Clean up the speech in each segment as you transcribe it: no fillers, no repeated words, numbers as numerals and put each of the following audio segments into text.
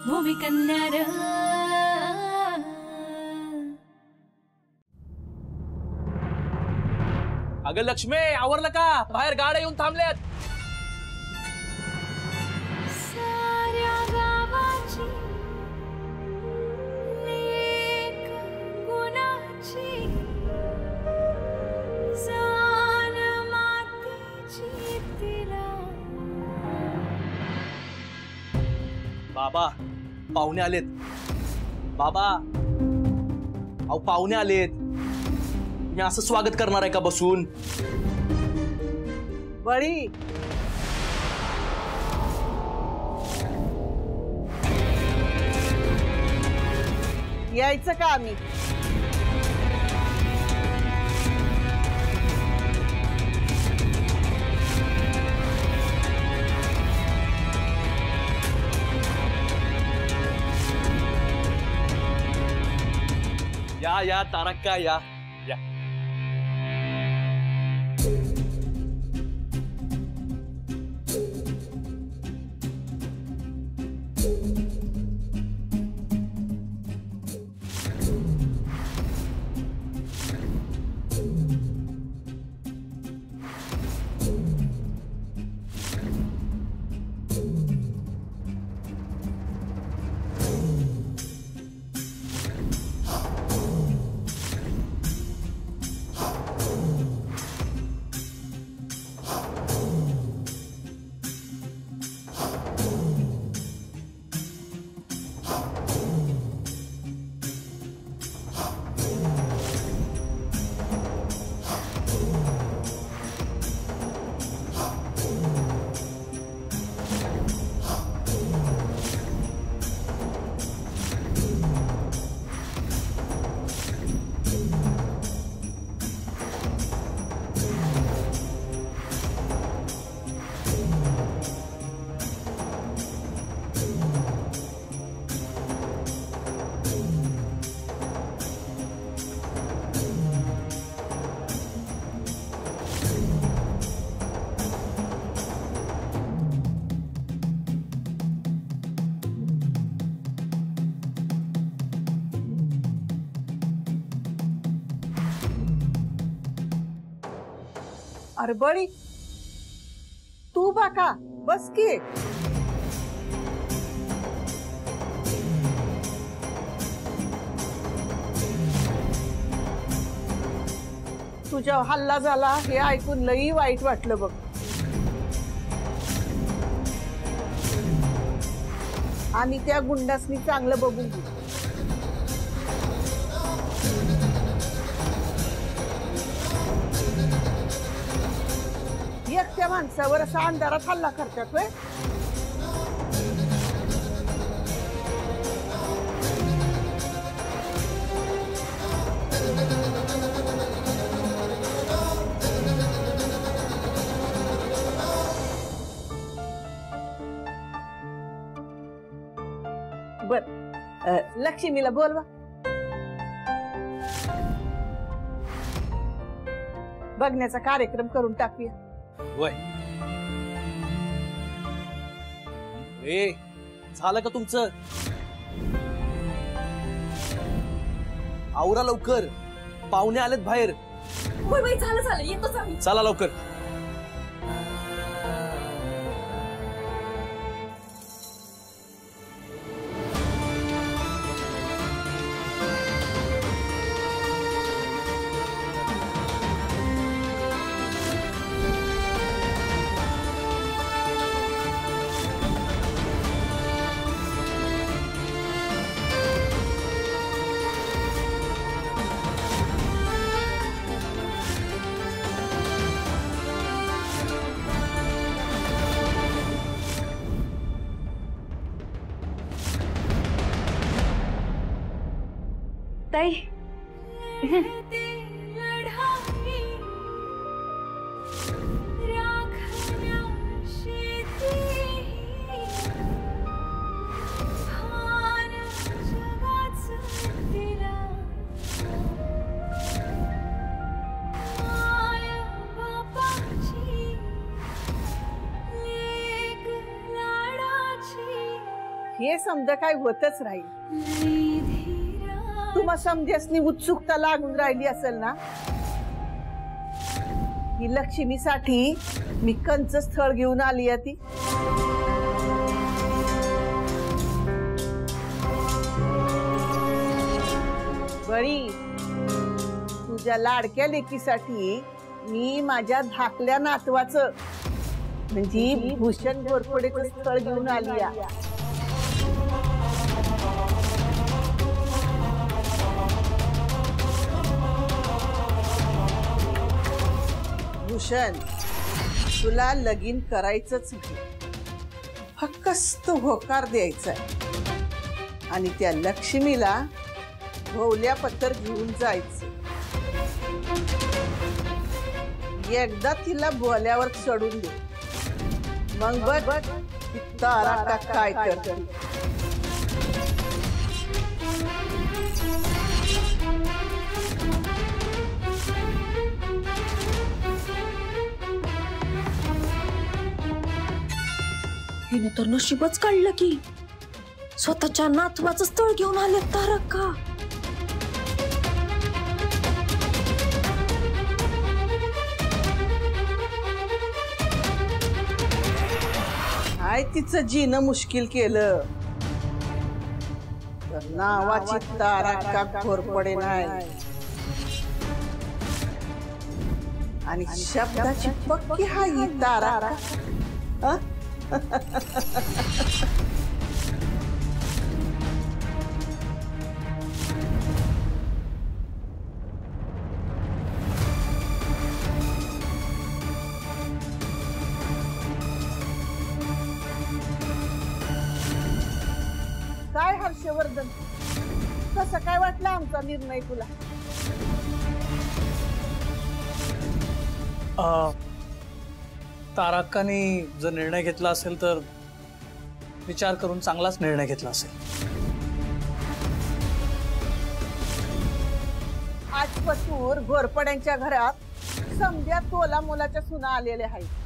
भूमिकन्या र अगं लक्ष्मी आवरलं का? बाहेर गाड्या येऊन थांबल्यात. साऱ्या गावाची लेक गुणाची जाण मातीची तिला. बाबा पाहुणे आलेत. बाबा अहो पाहुणे आलेत. मी असं स्वागत करणार आहे का बसून? बळी यायचं का आम्ही? या या तारक्का या या. अरे बळी तू बाका बस की. तुझ्या हल्ला झाला हे ऐकून लई वाईट वाटलं बघ. आणि त्या गुंडासनी चांगलं बघून घे. एकट्या माणसावर असा अंधारात हल्ला करतात व्हय? बर लक्ष्मीला बोलवा. बघण्याचा कार्यक्रम करून टाकूया. वय ए झालं का तुमचं? आवरा लवकर, पाहुणे आलेत बाहेर. होय बाई झालं झालं येतोच आम्ही. चला लवकर. ताई हे समजा काय होतच राहील. तुम्हा समजेसनी उत्सुकता लागून राहिली असेल ना. ही लक्ष्मीसाठी मी कंच स्थळ घेऊन आली आहे ती. बरी तुझ्या लाडक्या लेकीसाठी मी माझ्या धाकल्या नातवाचं म्हणजे भूषण घोरपडेचं स्थळ घेऊन आली आहे. भूषण तुला लगीन करायचंच नाही, फक्त होकार द्यायचा आणि त्या लक्ष्मीला भोवल्या पत्तर घेऊन जायचं. एकदा तिला बोल्यावर चढून दे, मग बघ ती तारा काय करते. हिने तर नशीबच काढलं की स्वतःच्या नातवाचं स्थळ घेऊन आले तारका. काय तिचं जीणं मुश्किल केलं तर नावाची तारा घोरपडे नाही आणि शब्दाची पक्की हाई तारा. काय हर्षवर्धन, कसं काय वाटलं आमचा निर्णय तुला? तारकाने जर निर्णय घेतला असेल तर विचार करून चांगलाच निर्णय घेतला असेल. आजपासून घोरपड्यांच्या घरात समजा तोला मोलाच्या सुना आलेल्या आहेत.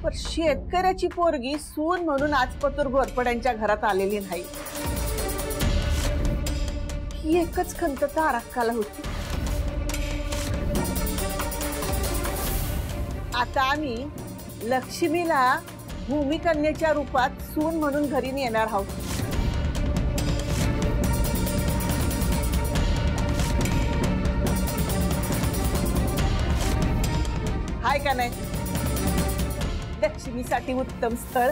पण शेतकऱ्याची पोरगी सून म्हणून आजपतूर घोरपड्यांच्या घरात आलेली नाही. ही एकच खंत तारकाला होती. आता आम्ही लक्ष्मीला भूमिकन्याच्या रूपात सून म्हणून घरी नेणार आहोत. हाय का नाही लक्ष्मीसाठी उत्तम स्थळ?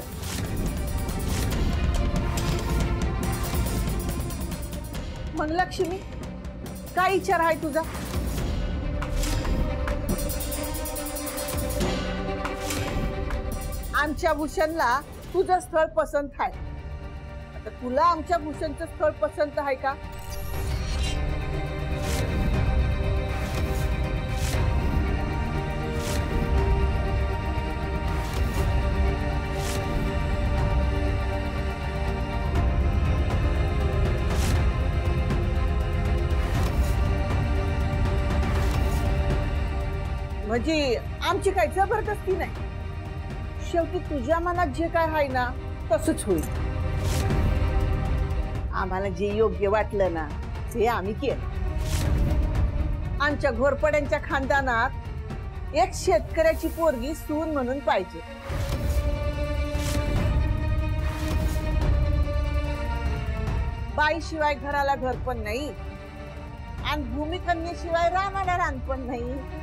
मग लक्ष्मी काय विचार आहे तुझा? आमच्या भूषणला तुझं स्थळ पसंत आहे. आता तुला आमच्या भूषणचं स्थळ पसंत आहे का? म्हणजे आमची काही जबरदस्ती नाही. शेवटी तुझ्या मनात जे काय आहे ना तसंच होईल. आम्हाला जे योग्य वाटलं ना ते आम्ही केलं. आमच्या घोरपड्यांच्या खानदानात एक शेतकऱ्याची पोरगी सून म्हणून पाहिजे. बाईशिवाय घराला घर पण नाही आणि भूमिकन्याशिवाय रानाला रान पण नाही.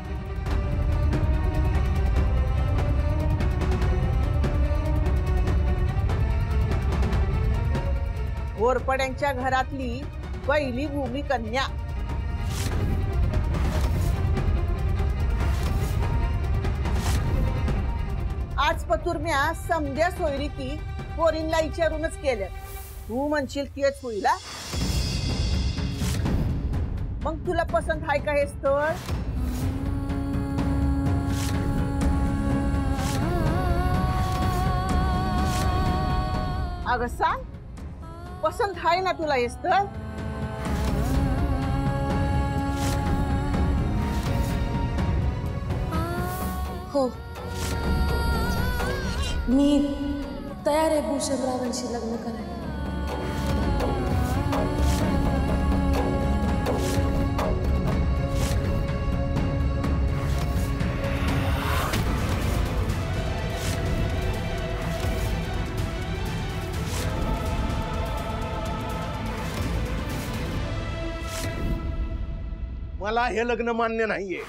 घोरपड्यांच्या घरातली पहिली भूमिकन्या. आज पतुरम्या समध्या सोयरी की पोरींला विचारूनच केल्या. तू म्हणशील तेच होईल. मग तुला पसंत आहे का हे स्थळ? अगं सांग, पसंत आहे ना तुला हे स्थळ? हो मी तयार आहे भूषणरावांशी लग्न करायला. मला हे लग्न मान्य नाहीये.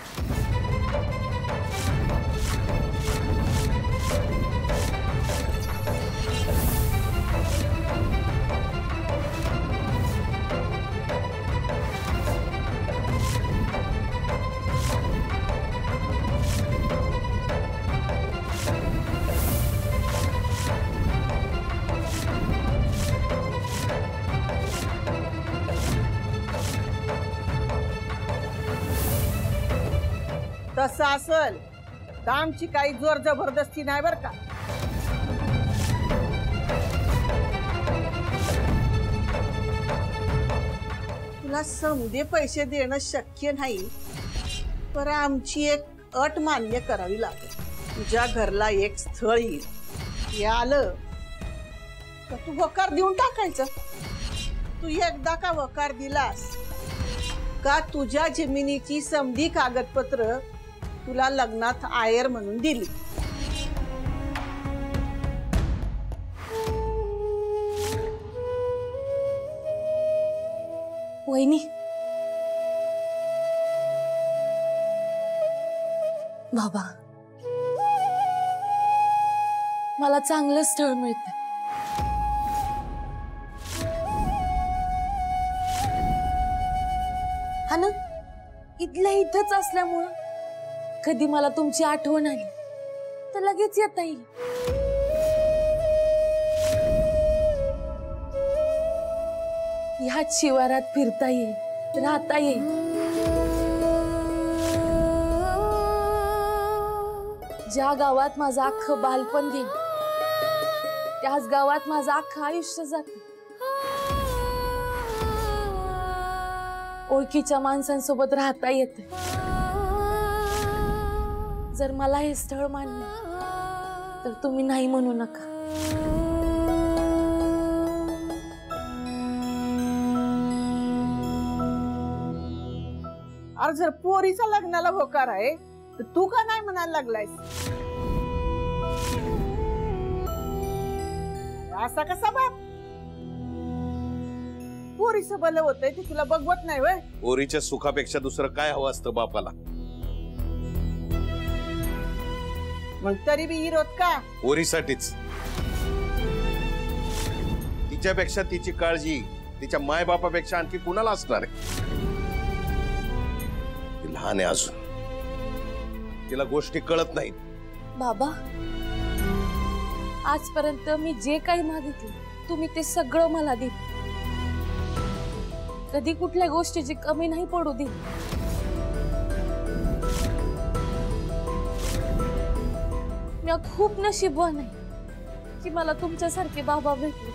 तसं असल तर आमची काही जोर जबरदस्ती नाही बर का. तुला समजे पैसे देणं शक्य नाही, पण आमची एक अट मान्य करावी लागेल. तुझ्या घरला एक स्थळ येईल, हे आलं तर तू वकार देऊन टाकायचं. तू एकदा का वकार दिलास का तुझ्या जमिनीची समधी कागदपत्र तुला लग्नात आयर म्हणून दिली. वहिनी, बाबा, मला चांगलं स्थळ मिळतंय. हा ना, इथल्या इथंच असल्यामुळं कधी मला तुमची आठवण आली तर लगेच येता येईल. ह्याच शिवारात फिरता येईल, राहता येईल. ज्या गावात माझं अख्खं बालपण गेलं त्याच गावात माझं अख्खं आयुष्य जातं. ओळखीच्या माणसांसोबत राहता येतं. जर मला हे स्थळ मान्य तर तुम्ही नाही म्हणू नका. अरे जर पोरीचा लग्नाला होकार आहे तर तू का नाही म्हणायला लागलायस? असा कसा बाप? पोरीचं भलं होतंय ते तुला बघवत नाही वय? पोरीच्या सुखापेक्षा दुसरं काय हवं असतं बापाला? मग तरी बी विरोध का? पोरीसाठीच. तिच्यापेक्षा तिची काळजी तिच्या माय बापापेक्षा आणखी कुणाला असणार आहे? ती लहान आहे अजून, तिला गोष्टी कळत नाहीत. बाबा, आजपर्यंत मी जे काही मागितलं तुम्ही ते सगळं मला दिलं. कधी कुठल्या गोष्टीची कमी नाही पडू दिली. मी खूप नशीबवान आहे की मला तुमच्यासारखे बाबा भेटले.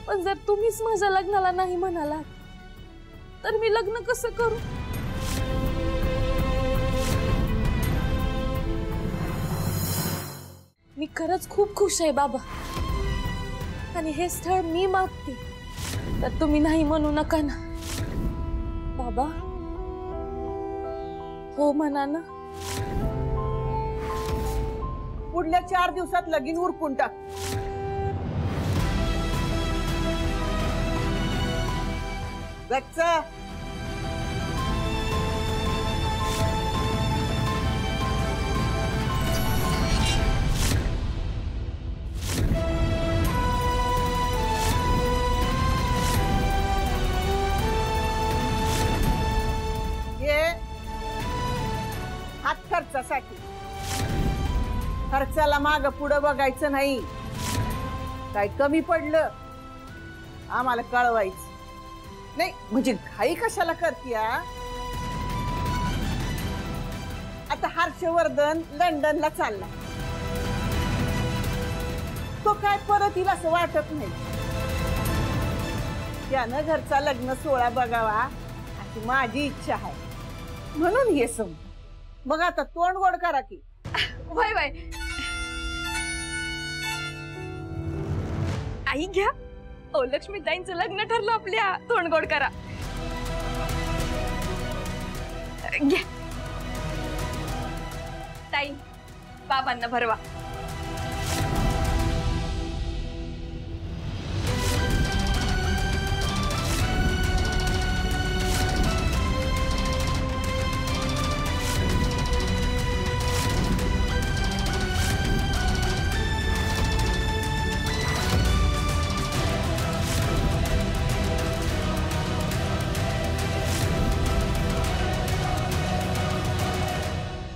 पण जर तुम्हीच माझ्या लग्नाला नाही म्हणालात तर मी लग्न कसं करू? मी खरंच खूप खुश आहे बाबा, आणि हे स्थळ मी मागते तर तुम्ही नाही म्हणू नका ना बाबा. हो म्हणा ना. पुढल्या 4 दिवसात लगीन उरकून टाक. गच्चा हात खर्चासाठी. खर्चाला माग पुढं बघायचं नाही. काय कमी पडलं आम्हाला कळवायचं नाही. म्हणजे घाई कशाला करतीया? आता हर्षवर्धन लंडनला चालला, तो काय परत येईल असं वाटत नाही. त्यानं घरचा लग्न सोहळा बघावा अशी माझी इच्छा आहे, म्हणून हे समज. मग आता तोंड गोड करा की. वय वय आई घ्या. ओ लक्ष्मीताईंचं लग्न ठरलं आपल्या. तोंड गोड करा. घ्या ताई बाबांना भरवा.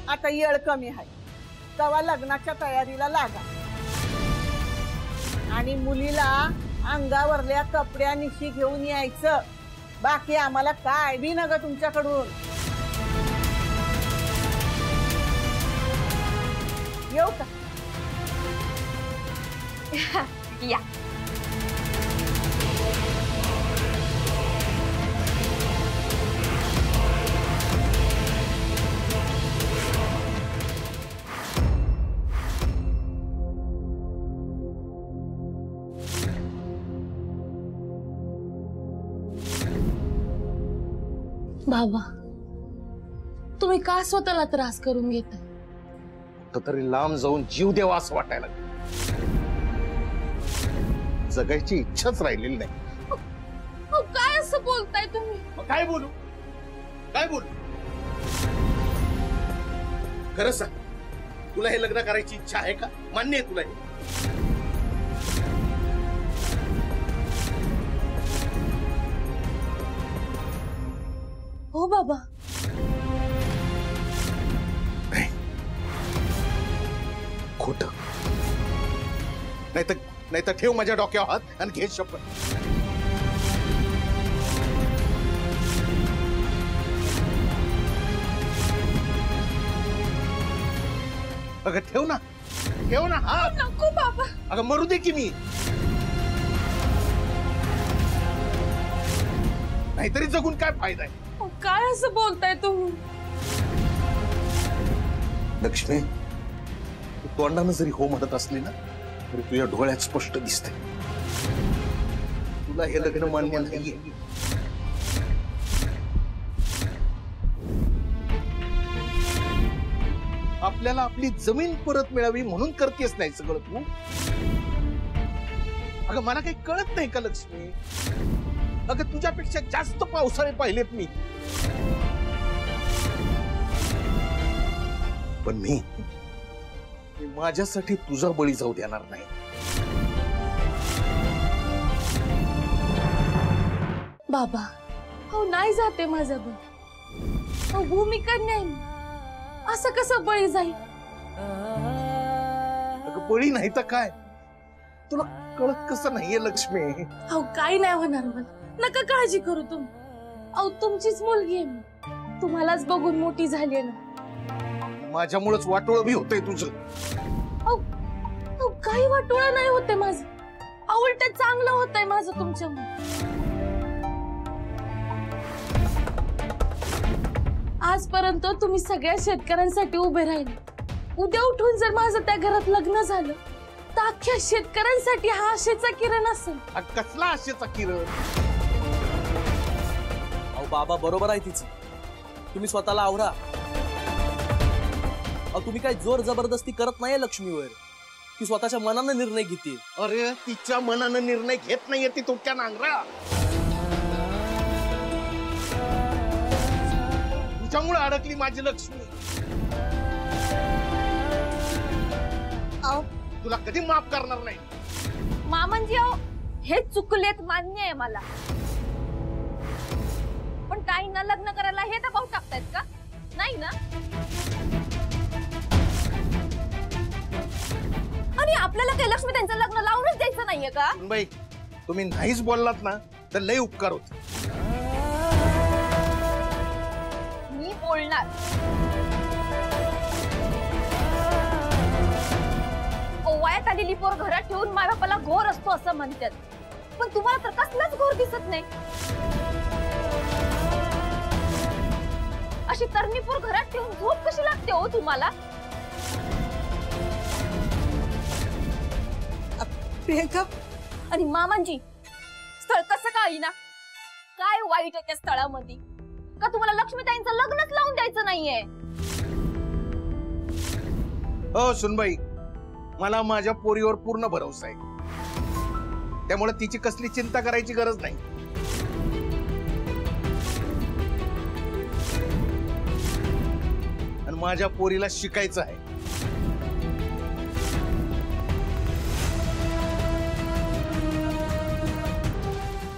आता येळ कमी आहे तेव्हा लग्नाच्या तयारीला लागा. आणि मुलीला अंगावरल्या कपड्यानिशी घेऊन यायचं. बाकी आम्हाला काय बी नग तुमच्याकडून. येऊ का? या बाबा तुम्ही का स्वतःला त्रास करून घेताय? तरी लांब जाऊन जीव द्यावा असं वाटायला लागलं. जगायची इच्छाच राहिलेली नाही. अहो, काय असं बोलताय तुम्ही? मग काय बोलू? काय बोलू? खरं सांग, तुला हे लग्न करायची इच्छा आहे का? मान्य आहे तुला हे? हो बाबा. खोट नाही तर ठेव माझ्या डोक्यावर हात आणि घे शपथ. अगं ठेव ना हात. नको बाबा. अगं मरू दे की मी. नाहीतरी जगून काय फायदा आहे? अहो, काय असं बोलताय तुम्ही? लक्ष्मी, तू तोंडानं जरी हो म्हणत असली ना तरी तुझ्या डोळ्यात स्पष्ट दिसते तुला हे लग्न मान्य नाहीये. आपल्याला आपली जमीन परत मिळावी म्हणून करतेस नाही सगळं तू. अगं मला काही कळत नाही का लक्ष्मी? अगं तुझ्यापेक्षा जास्त पावसाळे पाहिलेत मी. पण मी माझ्यासाठी तुझा बळी जाऊ देणार नाही. बाबा हो नाही जाते माझा बळी. अहो भूमिका नाही असं कसं बळी जाईल? अगं बळी नाही तर काय? तुला कळत कसं नाहीये लक्ष्मी? अहो काही नाही होणार मला. नका काळजी करू तुम्ही. अहो तुमचीच मुलगी आहे मी. तुम्हालाच बघून मोठी झाली ना. माझ्यामुळेच वाटोळ बी होतंय तुझं. अहो काही वाटोळं नाही होते माझं. उलट चांगलं होतंय माझं तुमच्यामुळे. आजपर्यंत तुम्ही सगळ्या शेतकऱ्यांसाठी उभे राहिले. उद्या उठून जर माझं त्या घरात लग्न झालं तर अख्ख्या शेतकऱ्यांसाठी हा आशेचा किरण असेल. कसला आशेचा किरण? अहो बाबा बरोबर आहे तिचं. तुम्ही स्वतःला आवरा. अहो तुम्ही काय जोर जबरदस्ती करत नाहीये लक्ष्मीवर. ती स्वतःच्या मनानं निर्णय घेते. अरे तिच्या मनानं निर्णय घेत नाहीये ती तुमच्या नांगरा. तुझ्यामुळे अडकली माझी लक्ष्मी. तुला कधी माफ करणार नाही. मामांजी अहो हे चुकलेत मान्य आहे मला. पण ताईंना लग्न करायला हे दबाव टाकतायत का? नाही ना. आणि आपल्याला काही लक्ष्मी त्यांचं लग्न लावूनच द्यायचं नाहीये का? बाई तुम्ही नाहीच बोललात ना तर लय उपकार होत. मी बोलणार. ओवाळ्यात आलेली पोर घरात ठेवून माय बापाला घोर असतो असं म्हणतात. पण तुम्हाला तर कसलाच घोर दिसत नाही. अशी तरणी पोर घरात ठेवून झोप कशी लागते हो तुम्हाला? प्रियंका, आणि मामांजी, स्थळ कसं कळीना? काय वाईट आहे त्या स्थळामध्ये? का तुम्हाला लक्ष्मीताईंचं लग्नच लावून द्यायचं नाहीये? हो सुनबाई, मला माझ्या पोरीवर पूर्ण भरोसा आहे, त्यामुळे तिची कसली चिंता करायची गरज नाही. आणि माझ्या पोरीला शिकायचं आहे.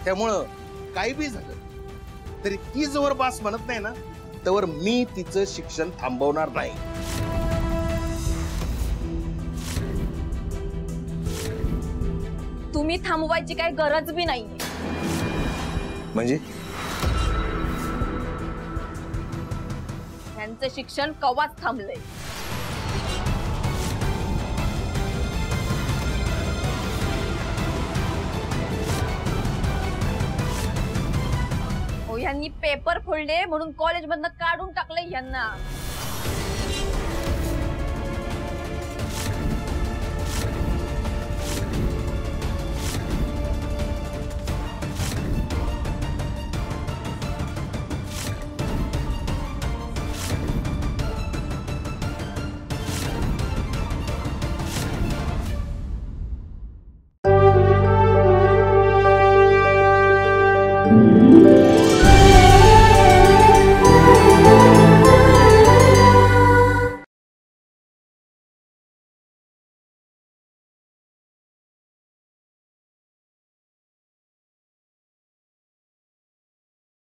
त्यामुळं काही बी झालं तरी ती जोवर बास म्हणत नाही ना, तोवर मी तिचं शिक्षण थांबवणार नाही. तुम्ही थांबवायची काही गरज बी नाहीये. म्हणजे त्यांचं शिक्षण कवाच थांबलंय. यांनी पेपर फोडले म्हणून कॉलेज मधनं काढून टाकले यांना.